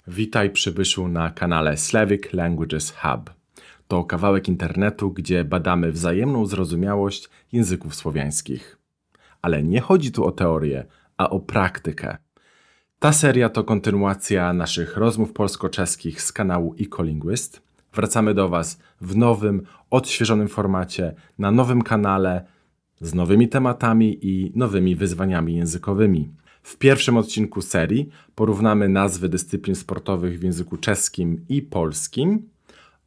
Witaj przybyszu na kanale Slavic Languages Hub. To kawałek internetu, gdzie badamy wzajemną zrozumiałość języków słowiańskich. Ale nie chodzi tu o teorię, a o praktykę. Ta seria to kontynuacja naszych rozmów polsko-czeskich z kanału Ecolinguist. Wracamy do Was w nowym, odświeżonym formacie, na nowym kanale, z nowymi tematami i nowymi wyzwaniami językowymi. W pierwszym odcinku serii porównamy nazwy dyscyplin sportowych w języku czeskim i polskim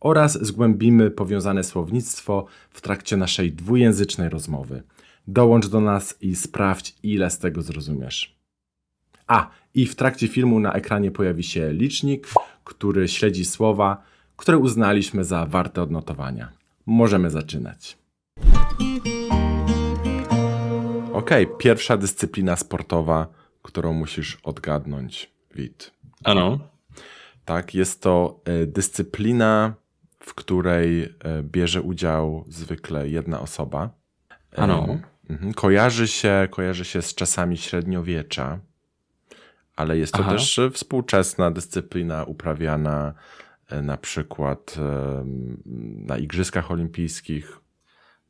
oraz zgłębimy powiązane słownictwo w trakcie naszej dwujęzycznej rozmowy. Dołącz do nas i sprawdź, ile z tego zrozumiesz. I w trakcie filmu na ekranie pojawi się licznik, który śledzi słowa, które uznaliśmy za warte odnotowania. Możemy zaczynać. Pierwsza dyscyplina sportowa, którą musisz odgadnąć, Wit. Ano. Tak, jest to dyscyplina, w której bierze udział zwykle jedna osoba. Ano. Kojarzy się z czasami średniowiecza, ale jest to też współczesna dyscyplina uprawiana na przykład na Igrzyskach Olimpijskich.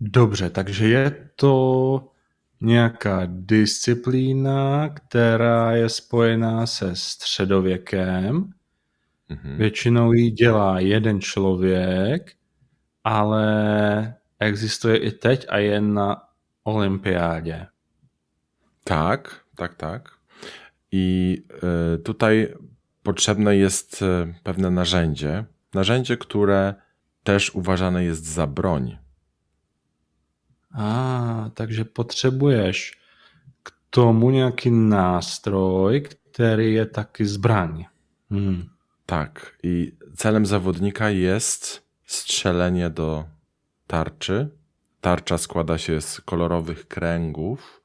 Dobře, takže je to nějaká disciplína, která je spojená se středověkem. Většinou ji dělá jeden člověk, ale existuje i teď a je na olympiádě. Tak. I tutaj potrzebne jest pewne narzędzie, które też uważane jest za broń. Takže potřebuješ k tomu nějaký nástroj, který je taky zbraň. Tak, i celem zawodnika jest strzelenie do tarczy. Tarcza składa się z kolorowych kręgów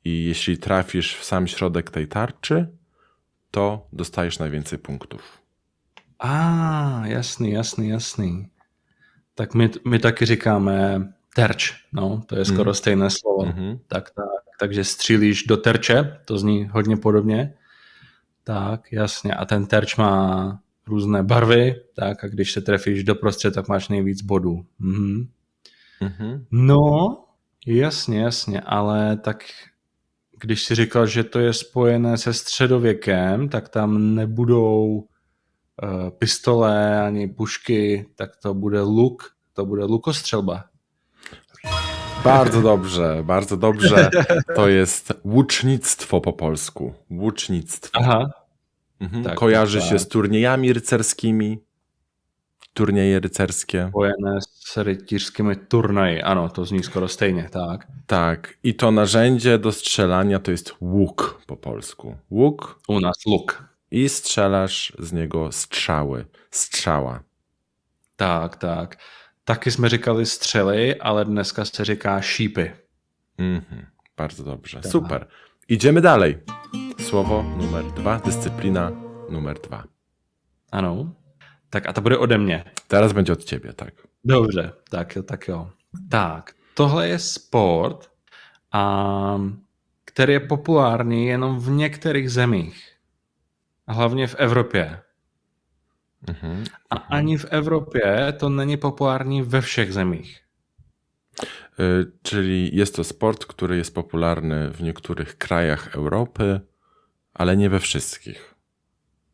i jeśli trafisz w sam środek tej tarczy, to dostajesz najwięcej punktów. Jasný. Tak my taky říkáme terč, no, to je skoro stejné slovo. Takže střílíš do terče, to zní hodně podobně. Tak, jasně. A ten terč má různé barvy, tak, a když se trefíš doprostřed, tak máš nejvíc bodů. No, jasně, ale tak když si říkal, že to je spojené se středověkem, tak tam nebudou pistole ani pušky, tak to bude luk, to bude lukostřelba. Bardzo dobrze. To jest łucznictwo po polsku. Łucznictwo. Tak, kojarzy się z turniejami rycerskimi. Turnieje rycerskie. Spojené s rytířskými turnaji. Ano, to zní skoro stejně, tak. Tak. I to narzędzie do strzelania to jest łuk po polsku. Łuk. U nás luk. I strzelasz z niego strzały. Strzała. Tak. Taky jsme říkali střely, ale dneska se říká šípy. Bardzo dobrze. Tak. Super. Idziemy dalej. Słowo numer 2, dyscyplina numer 2. Ano. Tak a to bude ode mě. Teraz będzie od ciebie, tak. Dobře, tak jo. Tak, tohle je sport, který je populární jenom v některých zemích. Hlavně v Evropě. A ani v Evropě to není populární ve všech zemích. Czyli jest to sport, który jest popularny w niektórych krajach Europy, ale nie we wszystkich.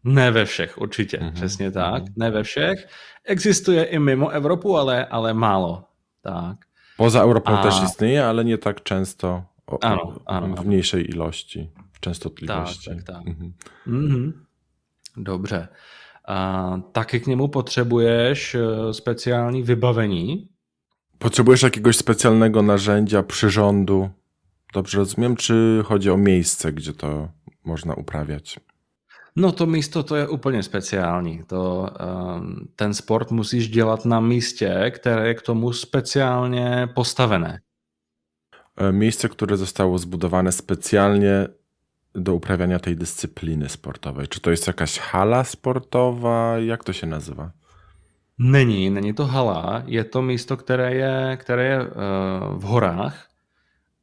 Ne ve všech, určitě, přesně tak. Ne ve všech. Existuje i mimo Evropu, ale málo. Tak. Poza Europą też istnieje, ale nie tak często, Ano. w mniejszej ilości, w częstotliwości. Tak. Dobře. Taky k němu potřebuješ specjalní vybavení. Potrzebujesz jakiegoś specjalnego narzędzia, przyrządu, dobrze rozumiem, czy chodzi o miejsce, gdzie to można uprawiać? No to místo to je úplně speciální. Ten sport musíš dělat na místě, které je k tomu specjalnie postavené. Miejsce, które zostało zbudowane specjalnie do uprawiania tej dyscypliny sportowej. Czy to jest jakaś hala sportowa? Jak to się nazywa? Není to hala, je to místo, které je v horách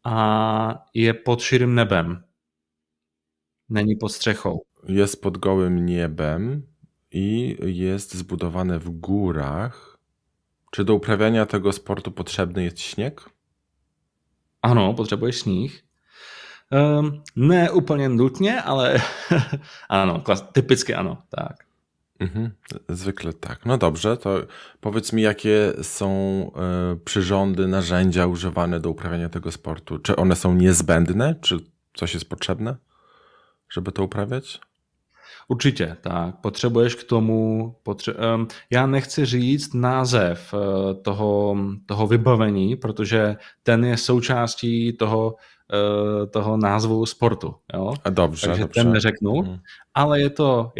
a je pod širým nebem. Není pod střechou. Jest pod gołym niebem i jest zbudowane w górach. Czy do uprawiania tego sportu potrzebny jest śnieg? Ano, potřebuješ sníh. Ne úplně nutně, ale ano, typicky ano, tak. Mhm, zwykle tak. No dobrze, to powiedz mi, jakie są przyrządy, narzędzia używane do uprawiania tego sportu? Czy one są niezbędne? Czy coś jest potrzebne, żeby to uprawiać? Určitě, tak. Potřebuješ k tomu, já nechci říct název toho vybavení, protože ten je součástí toho názvu sportu. Jo? A dobrze, Takže dobrze. ten neřeknu, Mhm. ale je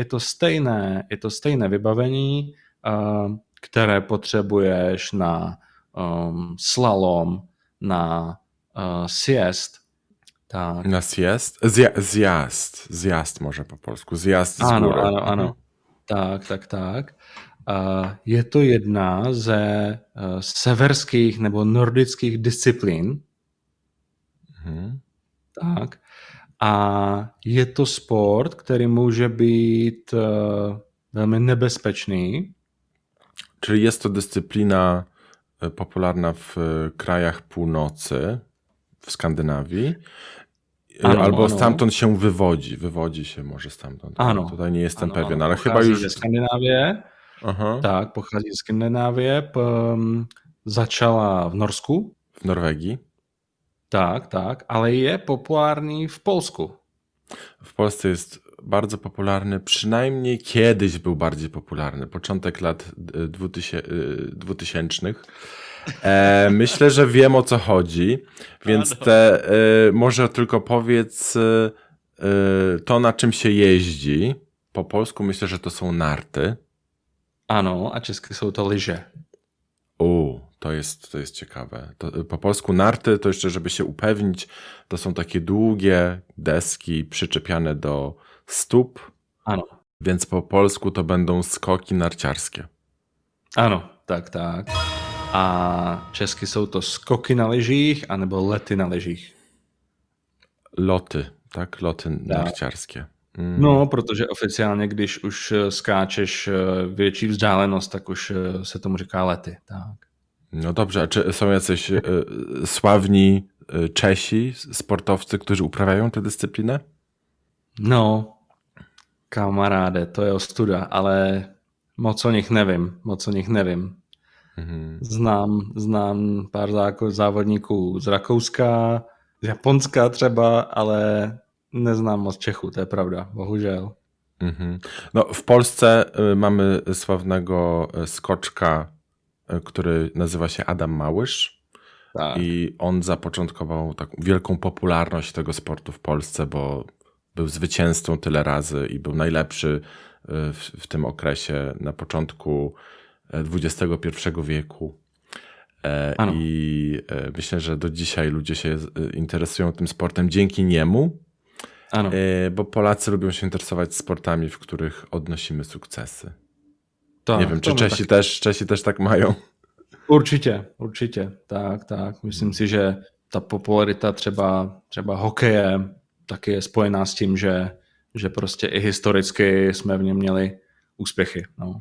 to stejné vybavení, které potřebuješ na slalom, na sjezd. Tak. Na zjazd? Zjazd może po polsku. Zjazd z Ano, góry. ano. Tak. Je to jedna ze severských nebo nordických disciplín. Mhm. Tak. A je to sport, který může být velmi nebezpečný. Czyli jest to dyscyplina popularna w krajach północy, w Skandynawii, albo stamtąd się wywodzi się może stamtąd. Ano. Tutaj nie jestem pewien, ano. ale Pochází chyba już... ze Skandinávie. Aha. Tak, pochází ze Skandinávie. Začala v Norsku. W Norwegii. Tak, ale je populárny w Polsku. W Polsce jest bardzo popularny, przynajmniej kiedyś był bardziej popularny, początek lat 2000. Myślę, że wiem, o co chodzi, więc może tylko powiedz to, na czym się jeździ. Po polsku myślę, że to są narty. Ano, a česky są to lyže. To jest ciekawe. Po polsku narty, to jeszcze, żeby się upewnić, to są takie długie deski przyczepiane do stóp. Ano. Więc po polsku to będą skoki narciarskie. Ano, tak. A česky jsou to skoky na lyžích anebo lety na lyžích. Loty, tak? Loty narciarskie. No, protože oficiálně, když už skáčeš větší vzdálenost, tak už se tomu říká lety, tak. No dobrze, a czy są jacyś sławni Czesi, sportowcy, którzy uprawiają tę dyscyplinę? No, kamaráde, to je ostuda, ale moc o nich nevím. Mhm. Znám pár závodníků z Rakouska, z Japonska třeba, ale neznám moc Čechů, to je pravda, bohužel. Mhm. No, w Polsce mamy sławnego skoczka, który nazywa się Adam Małysz. Tak. I on zapoczątkował taką wielką popularność tego sportu w Polsce, bo był zwycięzcą tyle razy i był najlepszy w tym okresie na początku XXI wieku. I myślę, że do dzisiaj ludzie się interesują tym sportem dzięki niemu, bo Polacy lubią się interesować sportami, w których odnosimy sukcesy. Nie wiem, czy Czesi też tak mają. Určitě, tak. Myslím si, že ta popularita třeba hokeje taky je spojená s tím, že prostě i historicky jsme v něm měli úspěchy. No.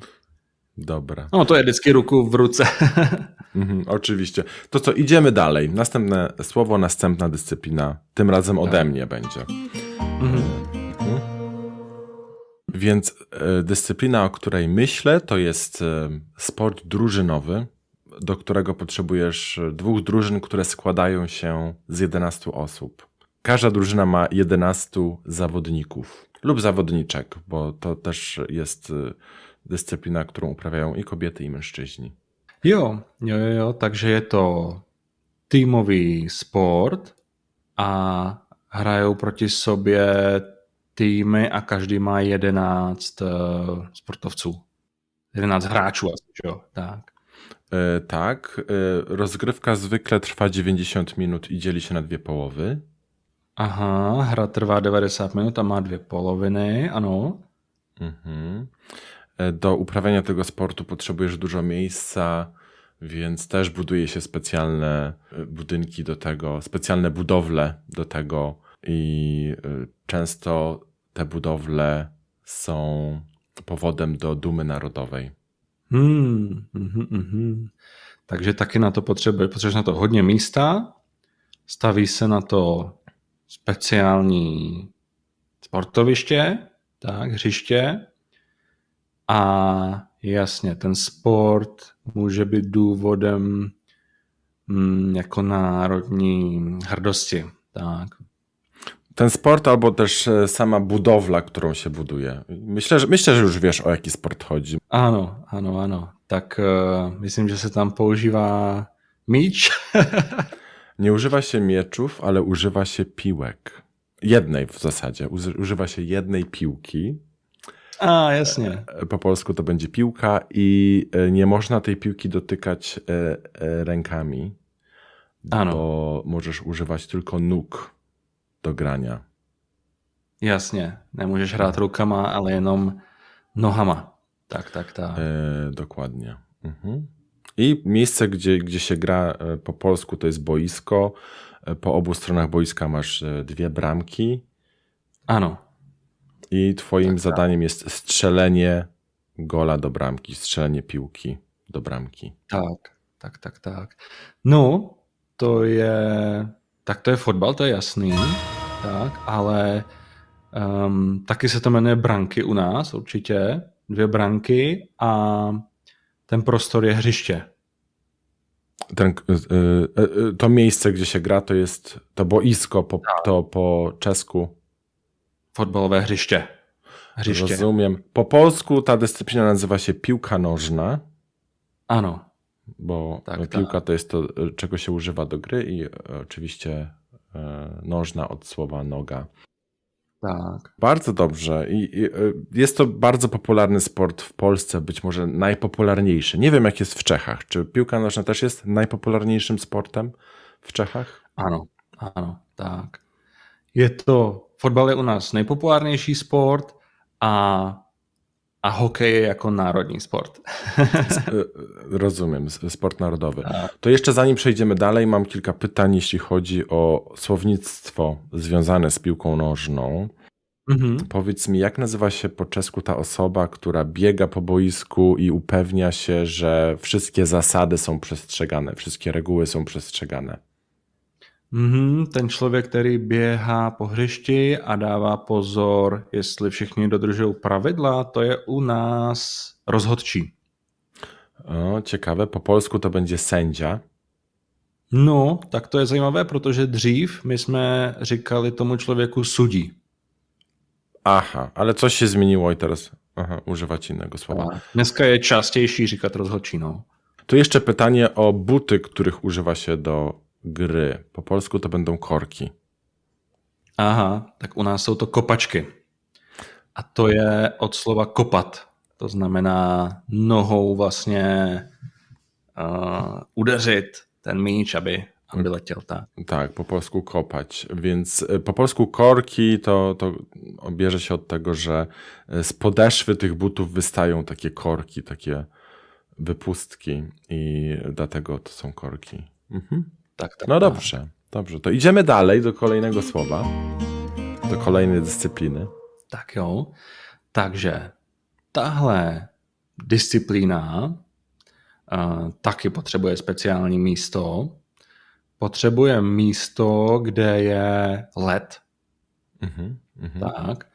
Dobra. No to je vždycky ruku v ruce. Oczywiście. To co, idziemy dalej. Następne słowo, następna dyscyplina. Tym razem ode mnie będzie. Więc dyscyplina, o której myślę, to jest sport drużynowy, do którego potrzebujesz 2 drużyn, które składają się z 11 osób. Każda drużyna ma 11 zawodników lub zawodniczek, bo to też jest dyscyplina, którą uprawiają i kobiety, i mężczyźni. Jo, takže je to týmový sport a hrajou proti sobě týmy a každý má 11 sportovců. 11 hráčů asi, jo, tak. Tak, rozgrywka zwykle trwa 90 minut i dzieli się na 2 połowy. Aha, hra trvá 90 minut a má 2 poloviny, ano. Do uprawiania tego sportu potrzebujesz dużo miejsca, więc też buduje się specjalne budynki do tego, specjalne budowle do tego i często te budowle są powodem do dumy narodowej. Takže taky na to potřebuješ na to hodně místa, staví se na to speciální sportoviště, tak, hřiště a jasně, ten sport může být důvodem jako národní hrdosti, tak. Ten sport albo też sama budowla, którą się buduje. Myślę, że już wiesz, o jaki sport chodzi. Ano. Tak myslím, že se tam používá míč. Nie używa się mieczów, ale używa się piłek. Jednej w zasadzie. Używa się jednej piłki. A, jasně. Po polsku to będzie piłka i nie można tej piłki dotykać rękami, bo możesz używać tylko nóg do grania. Jasně, nemůžeš hrát rukama, ale jenom nohama. Tak. Dokładnie. I miejsce, gdzie się gra po polsku, to jest boisko. Po obu stronach boiska masz 2 bramki. Ano. I twoim zadaniem jest strzelenie gola do bramki, strzelenie piłki do bramki. Tak. No, to je fotbal, to je jasný, tak, ale taky se to jmenuje branky u nás, určitě, 2 branky a ten prostor je hřiště. To miejsce, gdzie się gra, to jest to boisko, to po czesku. Fotbalové hřiště. Rozumiem. Po polsku ta dyscyplina nazywa się piłka nożna. Ano. Bo piłka to jest to, czego się używa do gry i oczywiście nożna od słowa noga. Tak. Bardzo dobrze. I jest to bardzo popularny sport w Polsce, być może najpopularniejszy. Nie wiem, jak jest w Czechach. Czy piłka nożna też jest najpopularniejszym sportem w Czechach? Ano, tak. Fotbal je u nás nejpopulárnější sport a hokej je jako národní sport. Rozumiem, sport narodowy. To jeszcze zanim przejdziemy dalej, mam kilka pytań, jeśli chodzi o słownictwo związane z piłką nożną. Powiedz mi, jak nazywa się po czesku ta osoba, która biega po boisku i upewnia się, że wszystkie zasady są przestrzegane, wszystkie reguły są przestrzegane? Ten člověk, který běhá po hřišti a dává pozor, jestli všichni dodržují pravidla, to je u nás rozhodčí. O, ciekawe. Po polsku to będzie sędzia. No, tak to je zajímavé, protože dřív my jsme říkali tomu člověku sudí. Aha, ale coś się zmieniło i teraz używać innego słowa. Dneska je častější říkat rozhodčí, no. Tu jeszcze pytanie o buty, których używa się do gry. Po polsku to będą korki. Aha, tak u nás jsou to kopačky. A to je od slova kopat. To znamená nohou vlastně udeřit ten míč, aby letěl. Tak, po polsku kopać. Więc po polsku korki to bierze się od tego, że z podeszwy tych butów wystają takie korki, takie wypustki i dlatego to są korki. Tak. No dobrze. To idziemy dalej do kolejnego słowa, do kolejnej dyscypliny. Tak jo. Takže tahle disciplína taky potřebuje speciální místo. Potřebuje místo, kde je led. Tak.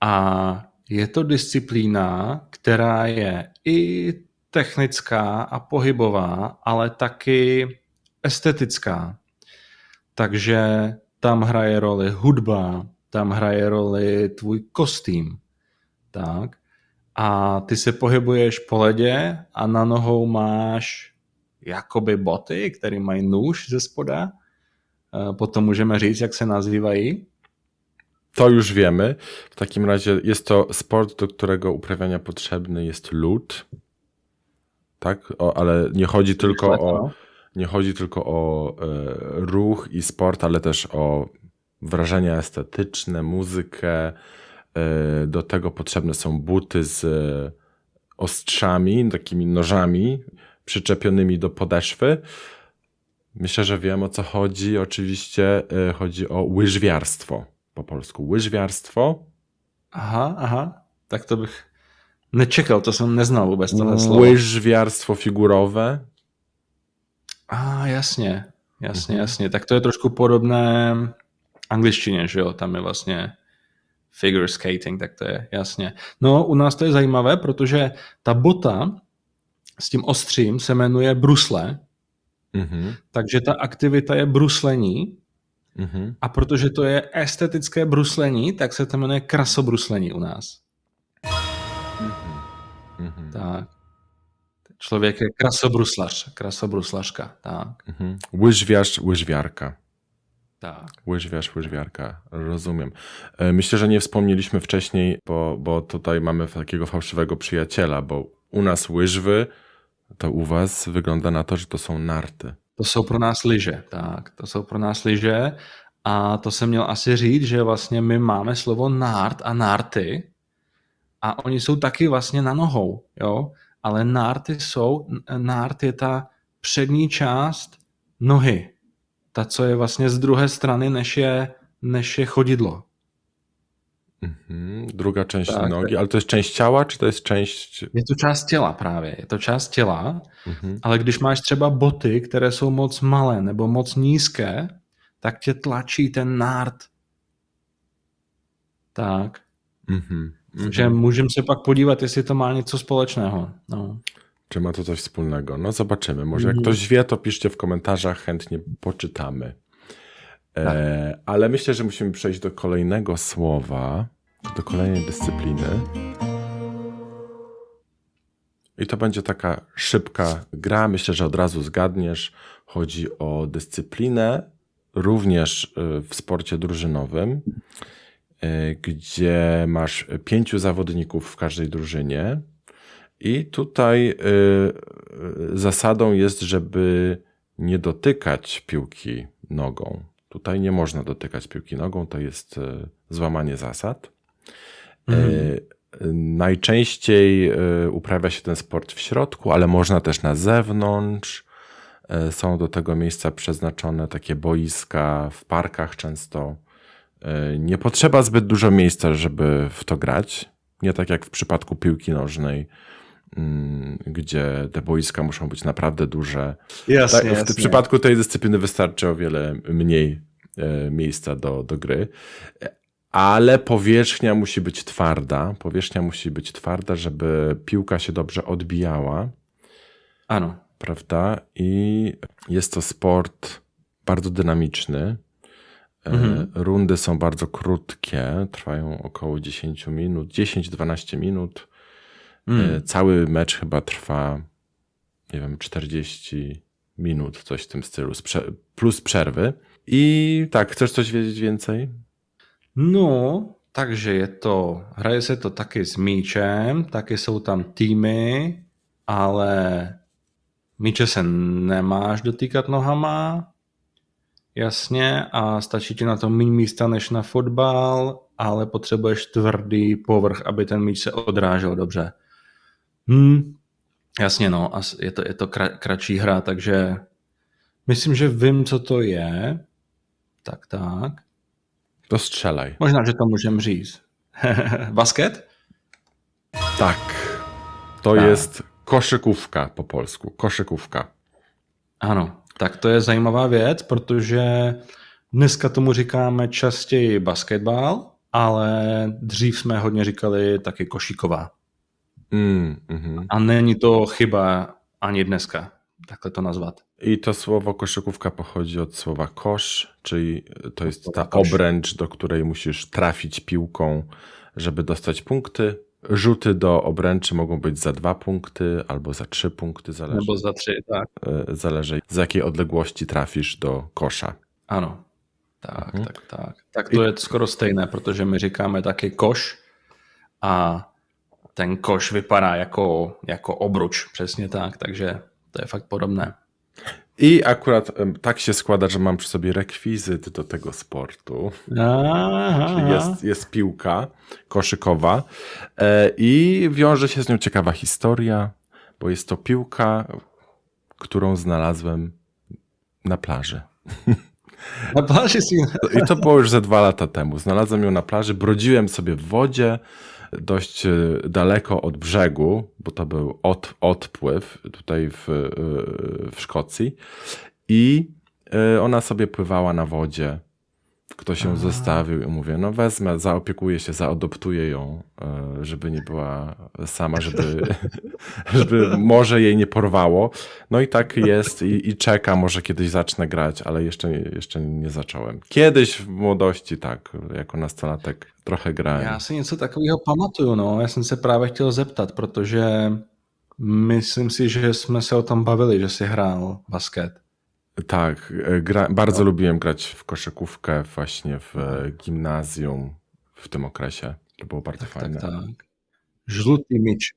A je to disciplína, která je i technická a pohybová, ale taky estetická. Takže tam hraje roli hudba, tam hraje roli tvůj kostým. Tak. A ty se pohybuješ po ledě a na nohou máš jakoby boty, které mají nůž ze spoda. Potom můžeme říct, jak se nazývají. To już wiemy. W takim razie jest to sport, do którego uprawiania potrzebny jest lód. Tak? Ale nie chodzi tylko o ruch i sport, ale też o wrażenia estetyczne, muzykę. Do tego potrzebne są buty z ostrzami, takimi nożami przyczepionymi do podeszwy. Myślę, że wiem, o co chodzi. Oczywiście chodzi o łyżwiarstwo. Po polsku łyżwiarstwo. Aha. Tak to bych Nečekal, to jsem neznal vůbec tohle slovo. Łyżwiarstwo figurowe. Jasně. Tak to je trošku podobné angličtině, že jo? Tam je vlastně figure skating, tak to je jasně. No, u nás to je zajímavé, protože ta bota s tím ostřím se jmenuje brusle, takže ta aktivita je bruslení a protože to je estetické bruslení, tak se to jmenuje krasobruslení u nás. Tak. Člověk je krasobruslař, krasobruslařka, tak. Łyżwiarz, łyżwiarka. Tak. Łyżwiarz, łyżwiarka, rozumiem. Myślę, że nie wspomnieliśmy wcześniej, bo tutaj mamy takiego fałszywego przyjaciela, bo u nas łyżwy, to u was wygląda na to, że to są narty. To jsou pro nás lyže, tak. To jsou pro nás lyže a to jsem měl asi říct, že vlastně my máme slovo nárt a nárty a oni jsou taky vlastně na nohou, jo. Ale nárt je ta přední část nohy. Ta, co je vlastně z druhé strany, než je chodidlo. Druga część nogi, ale to jest część ciała, czy to jest część... Je to část těla právě, je to část těla, ale když máš třeba boty, které jsou moc malé nebo moc nízké, tak tě tlačí ten nárt. Tak. Takže můžeme se pak podívat, jestli to má něco společného. No. Czy ma to coś wspólnego? No zobaczymy. Może jak ktoś wie, to piszcie w komentarzach, chętnie poczytamy. Ale myślę, że musimy przejść do kolejnego słowa, do kolejnej dyscypliny. I to będzie taka szybka gra. Myślę, że od razu zgadniesz. Chodzi o dyscyplinę, również w sporcie drużynowym, gdzie masz 5 zawodników w każdej drużynie. I tutaj zasadą jest, żeby nie dotykać piłki nogą. Tutaj nie można dotykać piłki nogą, to jest złamanie zasad. Najczęściej uprawia się ten sport w środku, ale można też na zewnątrz. Są do tego miejsca przeznaczone takie boiska w parkach często. Nie potrzeba zbyt dużo miejsca, żeby w to grać. Nie tak jak w przypadku piłki nożnej, gdzie te boiska muszą być naprawdę duże. Jasnie, W przypadku tej dyscypliny wystarczy o wiele mniej miejsca do gry. Ale powierzchnia musi być twarda. Powierzchnia musi być twarda, żeby piłka się dobrze odbijała. Ano. Prawda? I jest to sport bardzo dynamiczny. Rundy są bardzo krótkie, trwają około 10 minut, 10-12 minut. Cały mecz chyba trwa, nie wiem, 40 minut, coś w tym stylu, plus przerwy. I tak, chcesz coś wiedzieć więcej? No, takže hraje se to taky s míčem, taky jsou tam týmy, ale míče se nemáš dotýkat nohama, jasně, a stačí ti na to méně místa než na fotbal, ale potřebuješ tvrdý povrch, aby ten míč se odrážel dobře. Jasně, no, a je to kratší hra, takže myslím, že vím, co to je. Tak. To strzelaj. Možná, že to můžem říct. Basket? Tak. To jest koszykówka po polsku. Koszykówka. Ano, tak to je zajímavá věc, protože dneska tomu říkáme častěji basketbal, ale dřív jsme hodně říkali taky košíková. A není to chyba ani dneska, takhle to nazvat. I to słowo koszykówka pochodzi od słowa kosz, czyli to jest ta obręcz, do której musisz trafić piłką, żeby dostać punkty. Rzuty do obręczy mogą być za 2 punkty albo za 3 punkty, zależy. Albo za 3, tak. Zależy, z jakiej odległości trafisz do kosza. Ano, tak. Tak to je skoro stejné, protože my říkáme taky koš a ten koš vypadá jako obruč, přesně tak, takže to je fakt podobné. I akurat tak się składa, że mam przy sobie rekwizyt do tego sportu. Czyli jest piłka koszykowa i wiąże się z nią ciekawa historia, bo jest to piłka, którą znalazłem na plaży. Na plaży? I to było już ze 2 lata temu. Znalazłem ją na plaży, brodziłem sobie w wodzie, dość daleko od brzegu, bo to był odpływ tutaj w Szkocji i ona sobie pływała na wodzie. Ktoś ją zostawił i mówię, no wezmę, zaopiekuję się, zaadoptuję ją, żeby nie była sama, żeby morze jej nie porwało. No i tak jest i czeka, może kiedyś zacznę grać, ale jeszcze nie zacząłem. Kiedyś w młodości tak, jako nastolatek trochę grałem. Já si něco takového pamatuju, no. Já jsem se právě chtěl zeptat, protože myslím si, že jsme se o tom bavili, že jsi hrál basket. Tak, bardzo lubiłem grać w koszykówkę właśnie w gimnazjum w tym okresie. To było bardzo fajne. Tak. Żółty miecz.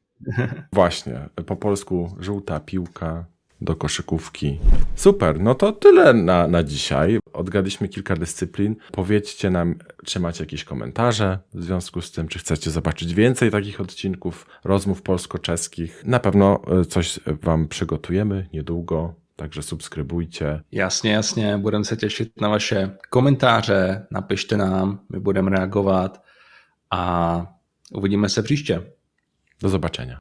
Właśnie, po polsku żółta piłka do koszykówki. Super, no to tyle na dzisiaj. Odgadliśmy kilka dyscyplin. Powiedzcie nam, czy macie jakieś komentarze w związku z tym, czy chcecie zobaczyć więcej takich odcinków, rozmów polsko-czeskich. Na pewno coś wam przygotujemy niedługo, takže subskrybujte. Jasně, budeme se těšit na vaše komentáře, napište nám, my budeme reagovat a uvidíme se příště. Do zobaczenia.